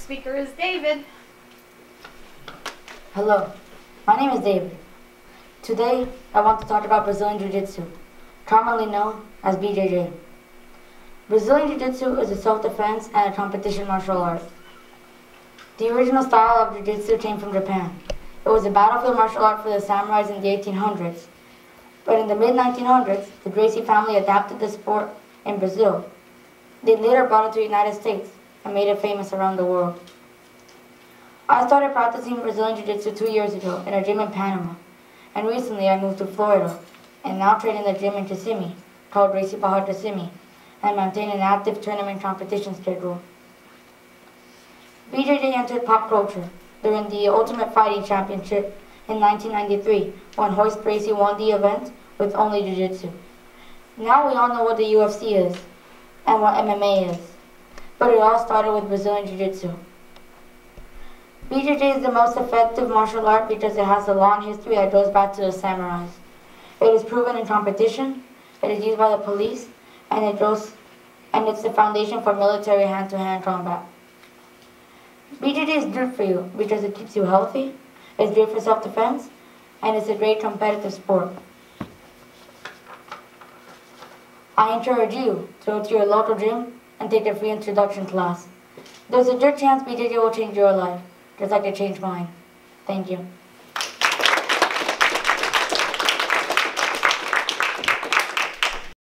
speaker is David. Hello, my name is David. Today, I want to talk about Brazilian Jiu-Jitsu, commonly known as BJJ. Brazilian Jiu-Jitsu is a self-defense and a competition martial art. The original style of Jiu-Jitsu came from Japan. It was a battlefield martial art for the samurais in the 1800s. But in the mid-1900s, the Gracie family adapted the sport in Brazil. They later brought it to the United States and made it famous around the world. I started practicing Brazilian Jiu-Jitsu 2 years ago in a gym in Panama, and recently I moved to Florida and now train in the gym in Kissimmee called Gracie Barra Kissimmee and maintain an active tournament competition schedule. BJJ entered pop culture during the Ultimate Fighting Championship in 1993 when Royce Gracie won the event with only Jiu-Jitsu. Now we all know what the UFC is and what MMA is, but it all started with Brazilian Jiu-Jitsu. BJJ is the most effective martial art because it has a long history that goes back to the samurais. It is proven in competition, it is used by the police, and it's the foundation for military hand-to-hand combat. BJJ is good for you because it keeps you healthy, it's great for self-defense, and it's a great competitive sport. I encourage you to go to your local gym and take a free introduction class. There's a good chance BJJ will change your life, just like it changed mine. Thank you.